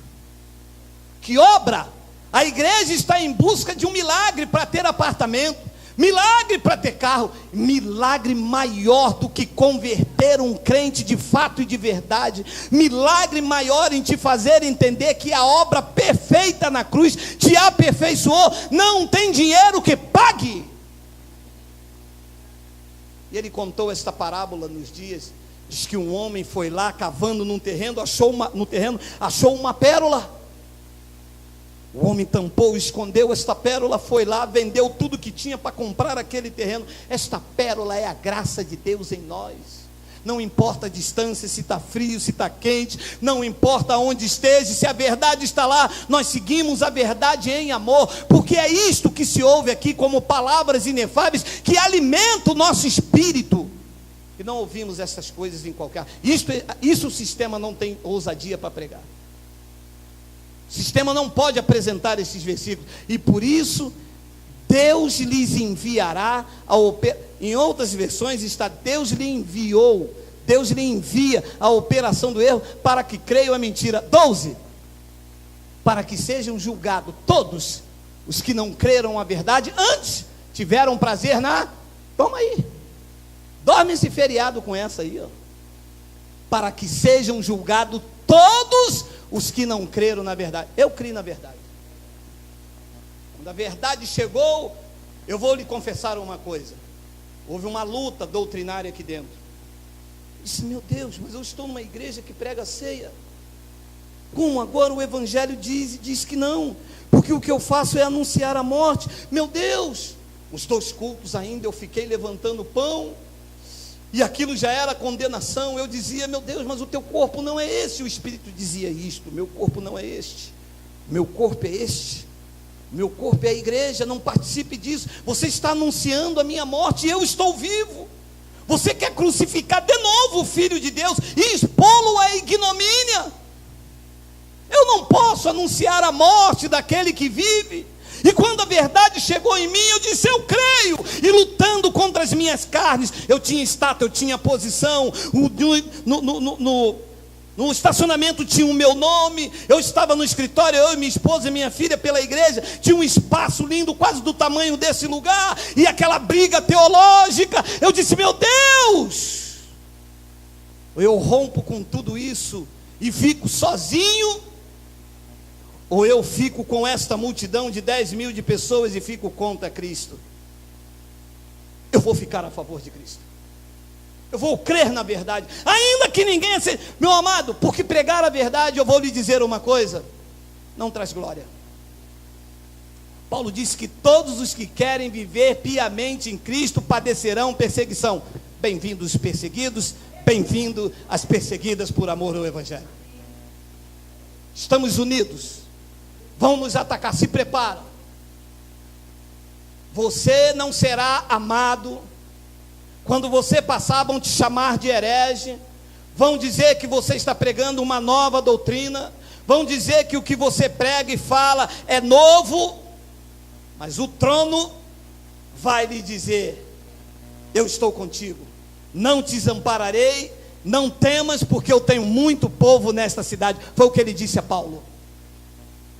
Que obra? A igreja está em busca de um milagre para ter apartamento, milagre para ter carro. Milagre maior do que converter um crente de fato e de verdade. Milagre maior em te fazer entender que a obra perfeita na cruz te aperfeiçoou. Não tem dinheiro que pague. E ele contou esta parábola nos dias. Diz que um homem foi lá cavando num terreno, achou uma pérola. O homem tampou, escondeu esta pérola, foi lá, vendeu tudo que tinha para comprar aquele terreno. Esta pérola é a graça de Deus em nós. Não importa a distância, se está frio, se está quente, não importa onde esteja, se a verdade está lá, nós seguimos a verdade em amor, porque é isto que se ouve aqui como palavras inefáveis, que alimentam o nosso espírito. E não ouvimos essas coisas em qualquer... Isso o sistema não tem ousadia para pregar. O sistema não pode apresentar esses versículos. E por isso, Deus lhes enviará em outras versões está: Deus lhe enviou. Deus lhe envia a operação do erro, para que creiam a mentira. 12. Para que sejam julgados todos os que não creram a verdade, antes tiveram prazer na... Toma aí. Dorme esse feriado com essa aí, ó. Para que sejam julgados todos os que não creram na verdade. Eu creio na verdade. Quando a verdade chegou, eu vou lhe confessar uma coisa. Houve uma luta doutrinária aqui dentro. Eu disse, meu Deus, mas eu estou numa igreja que prega ceia. Como agora o Evangelho diz que não, porque o que eu faço é anunciar a morte. Meu Deus, os 2 cultos ainda eu fiquei levantando pão, e aquilo já era condenação. Eu dizia, meu Deus, mas o teu corpo não é esse. O Espírito dizia isto, meu corpo não é este, meu corpo é este, meu corpo é a igreja. Não participe disso, você está anunciando a minha morte e eu estou vivo. Você quer crucificar de novo o Filho de Deus e expô-lo à ignomínia. Eu não posso anunciar a morte daquele que vive. E quando a verdade chegou em mim, eu disse, eu creio. E lutando contra as minhas carnes, eu tinha status, eu tinha posição, no estacionamento tinha o meu nome, eu estava no escritório, eu e minha esposa e minha filha pela igreja, tinha um espaço lindo, quase do tamanho desse lugar, e aquela briga teológica. Eu disse, meu Deus, eu rompo com tudo isso e fico sozinho, ou eu fico com esta multidão de 10 mil de pessoas e fico contra Cristo? Eu vou ficar a favor de Cristo. Eu vou crer na verdade, ainda que ninguém aceite. Meu amado, porque pregar a verdade, eu vou lhe dizer uma coisa, não traz glória. Paulo disse que todos os que querem viver piamente em Cristo padecerão perseguição. Bem-vindos os perseguidos, bem-vindo as perseguidas por amor ao Evangelho. Estamos unidos, vão nos atacar, se prepara. Você não será amado. Quando você passar, vão te chamar de herege, vão dizer que você está pregando uma nova doutrina, vão dizer que o que você prega e fala é novo, mas o trono vai lhe dizer, eu estou contigo, não te desampararei, não temas, porque eu tenho muito povo nesta cidade. Foi o que ele disse a Paulo.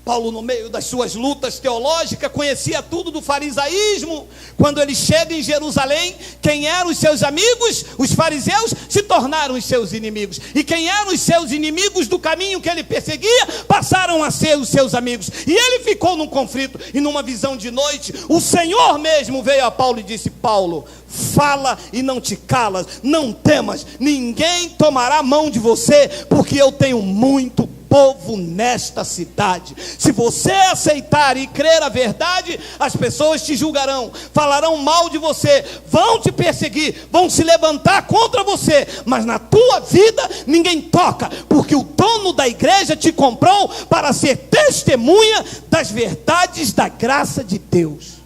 Paulo, no meio das suas lutas teológicas, conhecia tudo do farisaísmo. Quando ele chega em Jerusalém, quem eram os seus amigos? Os fariseus se tornaram os seus inimigos. E quem eram os seus inimigos do caminho que ele perseguia, passaram a ser os seus amigos. E ele ficou num conflito. E numa visão de noite, o Senhor mesmo veio a Paulo e disse, Paulo, fala e não te calas, não temas, ninguém tomará mão de você, porque eu tenho muito povo nesta cidade. Se você aceitar e crer a verdade, as pessoas te julgarão, falarão mal de você, vão te perseguir, vão se levantar contra você, mas na tua vida ninguém toca, porque o dono da igreja te comprou para ser testemunha das verdades da graça de Deus,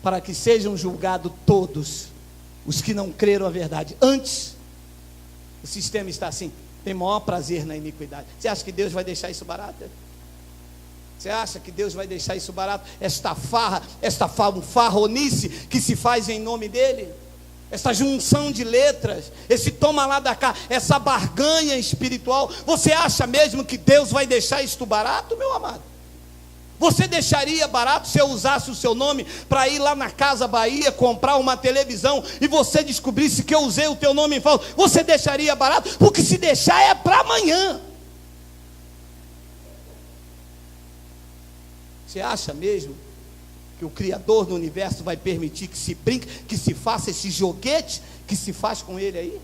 para que sejam julgados todos os que não creram a verdade. Antes, o sistema está assim, tem maior prazer na iniquidade. Você acha que Deus vai deixar isso barato? Você acha que Deus vai deixar isso barato? Esta farronice que se faz em nome dele, essa junção de letras, esse toma lá da cá, essa barganha espiritual. Você acha mesmo que Deus vai deixar isto barato, meu amado? Você deixaria barato se eu usasse o seu nome para ir lá na Casa Bahia comprar uma televisão e você descobrisse que eu usei o teu nome em falso? Você deixaria barato? Porque se deixar é para amanhã. Você acha mesmo que o Criador do universo vai permitir que se brinque, que se faça esse joguete que se faz com ele aí?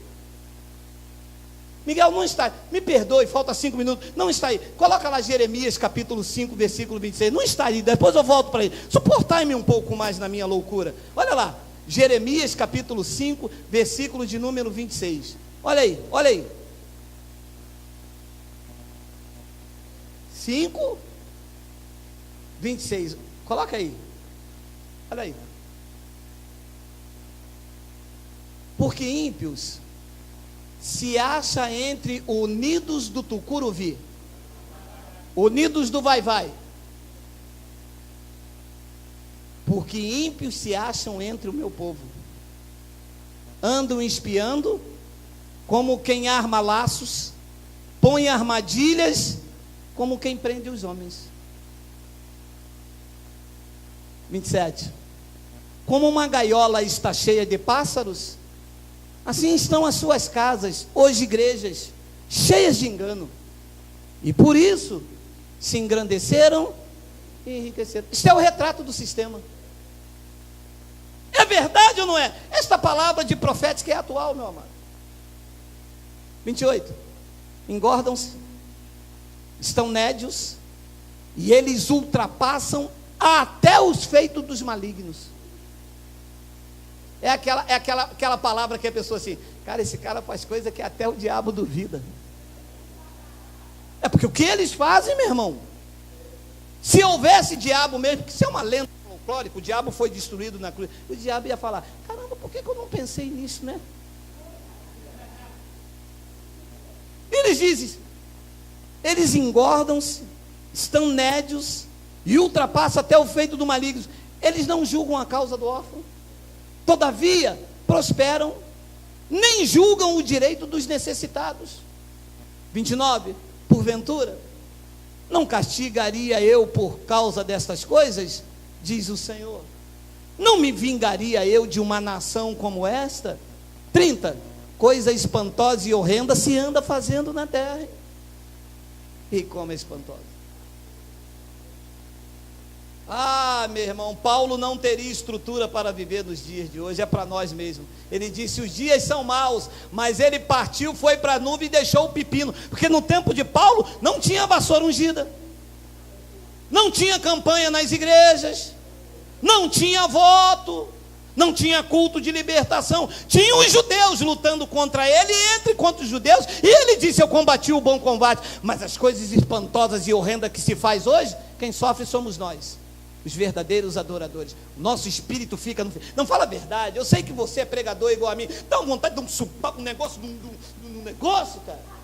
Miguel, não está aí. Me perdoe, falta 5 minutos. Não está aí. Coloca lá Jeremias capítulo 5, versículo 26. Não está aí, depois eu volto para ele. Suportai-me um pouco mais na minha loucura. Olha lá, Jeremias capítulo 5, versículo de número 26. Olha aí, olha aí. 5, 26. Coloca aí. Olha aí. Porque ímpios se acha entre unidos do Tucuruvi, unidos do vai-vai. Porque ímpios se acham entre o meu povo, andam espiando, como quem arma laços, põe armadilhas, como quem prende os homens. 27. Como uma gaiola está cheia de pássaros, assim estão as suas casas, hoje igrejas, cheias de engano. E por isso se engrandeceram e enriqueceram. Isso é o retrato do sistema. É verdade ou não é? Esta palavra de profética é atual, meu amado. 28. Engordam-se, estão nédios, e eles ultrapassam até os feitos dos malignos. É aquela palavra que a pessoa assim, cara, esse cara faz coisa que até o diabo duvida. É porque o que eles fazem, meu irmão, se houvesse diabo mesmo, porque isso é uma lenda folclórica, o diabo foi destruído na cruz, o diabo ia falar, caramba, por que eu não pensei nisso, né? Eles dizem, eles engordam-se, estão nédios, e ultrapassam até o feito do maligno. Eles não julgam a causa do órfão, todavia prosperam, nem julgam o direito dos necessitados. 29. Porventura, não castigaria eu por causa destas coisas? Diz o Senhor. Não me vingaria eu de uma nação como esta? 30. Coisa espantosa e horrenda se anda fazendo na terra. E como é espantosa. Ah, meu irmão, Paulo não teria estrutura para viver nos dias de hoje, é para nós mesmos. Ele disse, os dias são maus, mas ele partiu, foi para a nuvem e deixou o pepino, porque no tempo de Paulo não tinha vassoura ungida, não tinha campanha nas igrejas, não tinha voto, não tinha culto de libertação, tinha os judeus lutando contra ele, e entre contra os judeus, e ele disse, eu combati o bom combate, mas as coisas espantosas e horrendas que se faz hoje, quem sofre somos nós, os verdadeiros adoradores. O nosso espírito fica no... Não fala a verdade, eu sei que você é pregador igual a mim, dá uma vontade de um supapo, um negócio, um negócio, cara.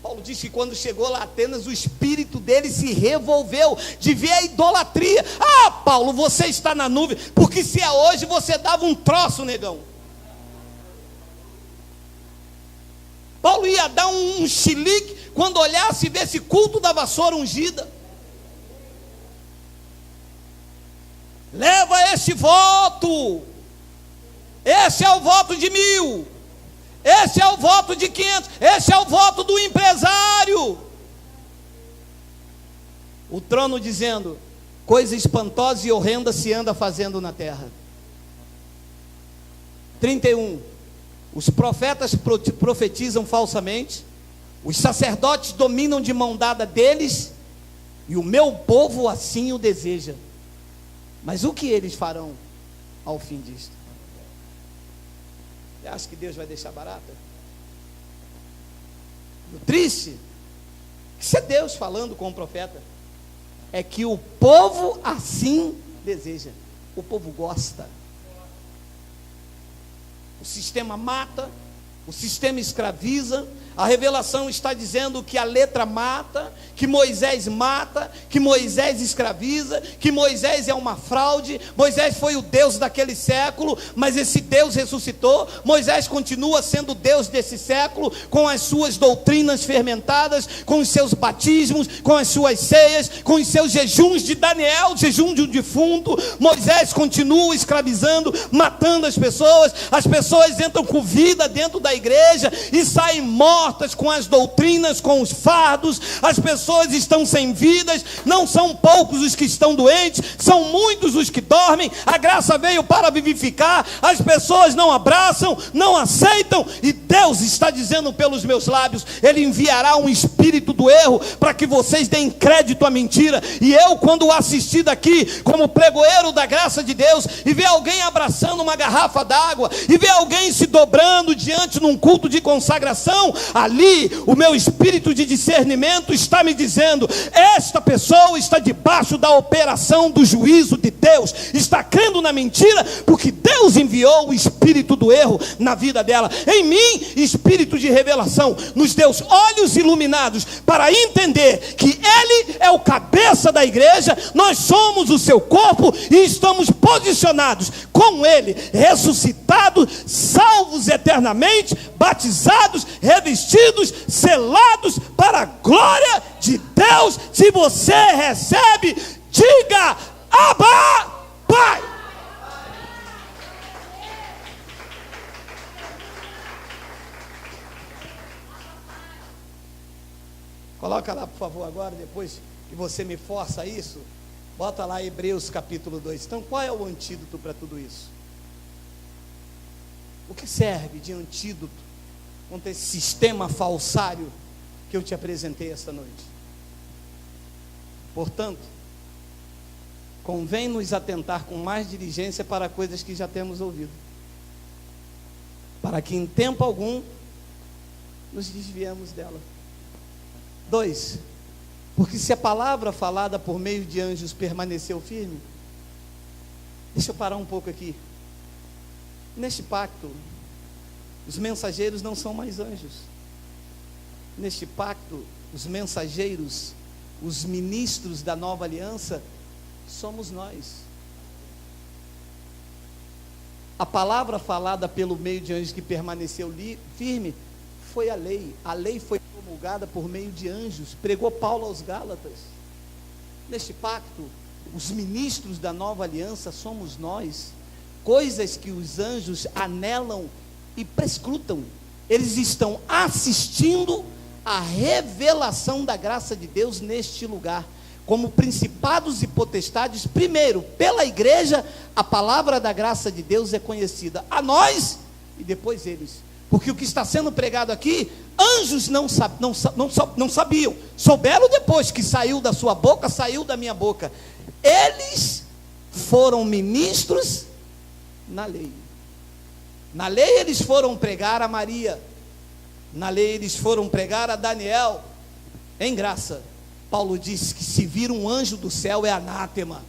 Paulo diz que quando chegou lá a Atenas, o espírito dele se revolveu de ver a idolatria. Ah, Paulo, você está na nuvem, porque se é hoje, você dava um troço, negão. Paulo ia dar um chilique quando olhasse e vesse culto da vassoura ungida. Leva este voto, esse é o voto de 1000, esse é o voto de 500, esse é o voto do empresário. O trono dizendo, coisa espantosa e horrenda se anda fazendo na terra. 31. Os profetas profetizam falsamente, os sacerdotes dominam de mão dada deles, e o meu povo assim o deseja. Mas o que eles farão ao fim disto? Você acha que Deus vai deixar barata? O triste, isso é Deus falando com o profeta, é que o povo assim deseja. O povo gosta. O sistema mata, o sistema escraviza. A revelação está dizendo que a letra mata, que Moisés mata, que Moisés escraviza, que Moisés é uma fraude. Moisés foi o Deus daquele século, mas esse Deus ressuscitou. Moisés continua sendo o Deus desse século, com as suas doutrinas fermentadas, com os seus batismos, com as suas ceias, com os seus jejuns de Daniel, jejum de um defunto. Moisés continua escravizando, matando as pessoas entram com vida dentro da igreja e saem mortas com as doutrinas, com os fardos. As pessoas estão sem vidas, não são poucos os que estão doentes, são muitos os que dormem. A graça veio para vivificar, as pessoas não abraçam, não aceitam, e Deus está dizendo pelos meus lábios, Ele enviará um espírito do erro, para que vocês deem crédito à mentira. E eu, quando assisti daqui, como pregoeiro da graça de Deus, e ver alguém abraçando uma garrafa d'água, e ver alguém se dobrando diante de um culto de consagração, ali o meu espírito de discernimento está me dizendo, esta pessoa está debaixo da operação do juízo de Deus, está crendo na mentira, porque Deus enviou o espírito do erro na vida dela. Em mim, espírito de revelação, nos deu olhos iluminados, para entender que Ele é o cabeça da igreja, nós somos o seu corpo, e estamos posicionados com Ele, ressuscitados, salvos eternamente, batizados, revestidos, selados para a glória de Deus. Se você recebe, diga Abba, Pai. Coloca lá, por favor, agora, depois que você me força isso. Bota lá Hebreus capítulo 2. Então, qual é o antídoto para tudo isso? O que serve de antídoto contra esse sistema falsário que eu te apresentei esta noite? Portanto, convém nos atentar com mais diligência para coisas que já temos ouvido, para que em tempo algum nos desviemos dela. 2, porque se a palavra falada por meio de anjos permaneceu firme, deixa eu parar um pouco aqui. Neste pacto, os mensageiros não são mais anjos. Neste pacto, os mensageiros, os ministros da nova aliança, somos nós. A palavra falada pelo meio de anjos que permaneceu firme foi a lei. A lei foi promulgada por meio de anjos. Pregou Paulo aos Gálatas. Neste pacto, os ministros da nova aliança somos nós. Coisas que os anjos anelam e prescrutam. Eles estão assistindo a revelação da graça de Deus neste lugar. Como principados e potestades, primeiro, pela igreja, a palavra da graça de Deus é conhecida a nós e depois eles. Porque o que está sendo pregado aqui, anjos não sabiam, souberam depois que saiu da sua boca, saiu da minha boca. Eles foram ministros na lei. Na lei eles foram pregar a Maria, na lei eles foram pregar a Daniel. Em graça, Paulo disse que se vir um anjo do céu é anátema.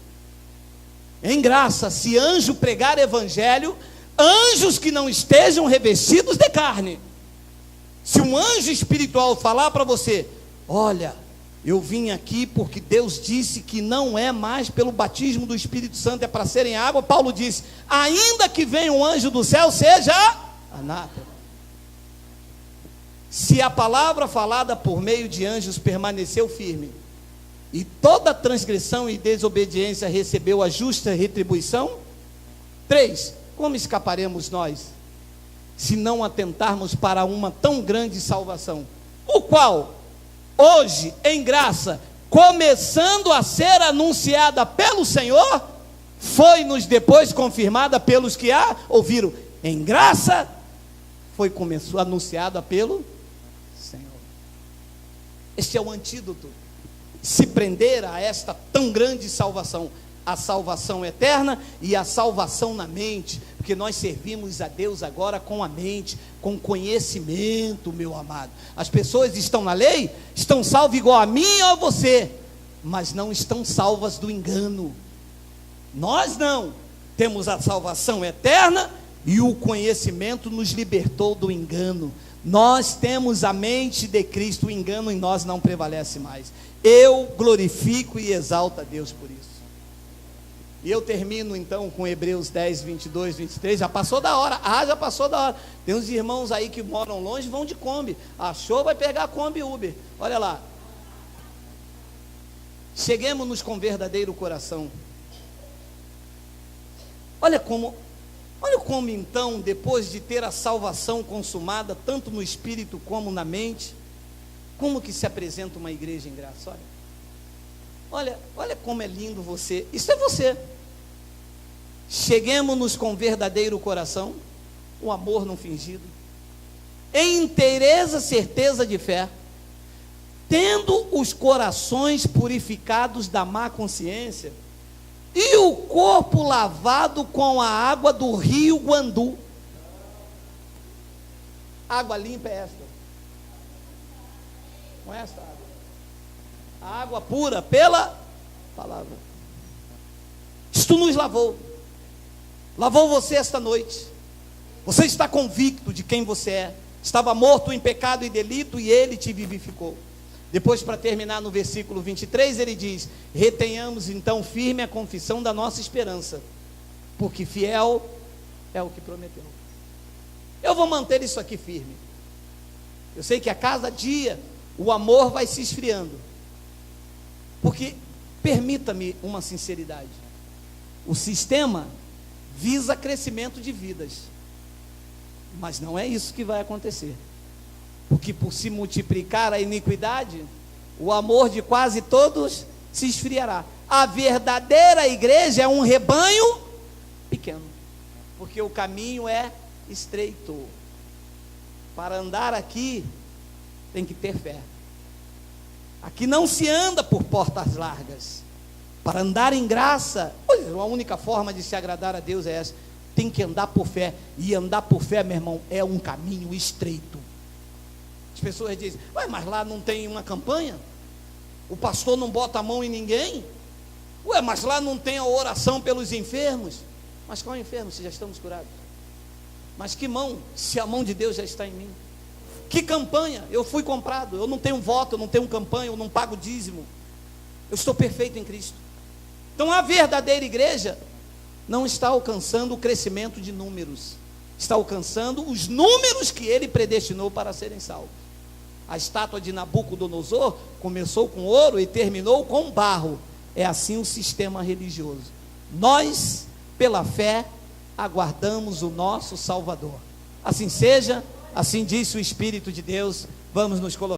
Em graça, se anjo pregar evangelho, anjos que não estejam revestidos de carne. Se um anjo espiritual falar para você: olha, eu vim aqui porque Deus disse que não é mais pelo batismo do Espírito Santo, é para ser em água. Paulo disse: ainda que venha um anjo do céu, seja anátema. Se a palavra falada por meio de anjos permaneceu firme, e toda transgressão e desobediência recebeu a justa retribuição, 3, como escaparemos nós, se não atentarmos para uma tão grande salvação, o qual, hoje, em graça, começando a ser anunciada pelo Senhor, foi-nos depois confirmada pelos que a ouviram. Em graça, começou anunciada pelo Senhor. Este é o antídoto. Se prender a esta tão grande salvação, a salvação eterna e a salvação na mente, porque nós servimos a Deus agora com a mente, com conhecimento, meu amado. As pessoas estão na lei, estão salvas igual a mim ou a você, mas não estão salvas do engano. Nós não, temos a salvação eterna e o conhecimento nos libertou do engano. Nós temos a mente de Cristo, o engano em nós não prevalece mais. Eu glorifico e exalto a Deus por isso. E eu termino então com Hebreus 10, 22, 23, já passou da hora, já passou da hora. Tem uns irmãos aí que moram longe, vão de Kombi, achou, vai pegar a Kombi Uber, olha lá. Cheguemos-nos com verdadeiro coração. Olha como então, depois de ter a salvação consumada, tanto no espírito como na mente, como que se apresenta uma igreja em graça? Olha como é lindo você, isso é você. Cheguemos-nos com verdadeiro coração, o amor não fingido, em inteireza, certeza de fé, tendo os corações purificados da má consciência, e o corpo lavado com a água do rio Guandu. Água limpa é esta. Com esta água. A água pura pela palavra. Isto nos lavou. Lavou você esta noite. Você está convicto de quem você é. Estava morto em pecado e delito e ele te vivificou. Depois, para terminar no versículo 23, ele diz: retenhamos então firme a confissão da nossa esperança, porque fiel é o que prometeu. Eu vou manter isso aqui firme. Eu sei que a cada dia o amor vai se esfriando, porque, permita-me uma sinceridade, o sistema visa crescimento de vidas, mas não é isso que vai acontecer. Porque por se multiplicar a iniquidade, o amor de quase todos se esfriará. A verdadeira igreja é um rebanho pequeno, porque o caminho é estreito. Para andar aqui, tem que ter fé. Aqui não se anda por portas largas. Para andar em graça, a única forma de se agradar a Deus é essa. Tem que andar por fé. E andar por fé, meu irmão, é um caminho estreito. As pessoas dizem, ué, mas lá não tem uma campanha? O pastor não bota a mão em ninguém? Ué, mas lá não tem a oração pelos enfermos? Mas qual enfermo, se já estamos curados? Mas que mão, se a mão de Deus já está em mim? Que campanha? Eu fui comprado, eu não tenho voto, eu não tenho campanha, eu não pago dízimo. Eu estou perfeito em Cristo. Então a verdadeira igreja não está alcançando o crescimento de números, está alcançando os números que ele predestinou para serem salvos. A estátua de Nabucodonosor começou com ouro e terminou com barro. É assim o sistema religioso. Nós, pela fé, aguardamos o nosso Salvador. Assim seja, assim disse o Espírito de Deus. Vamos nos colocar.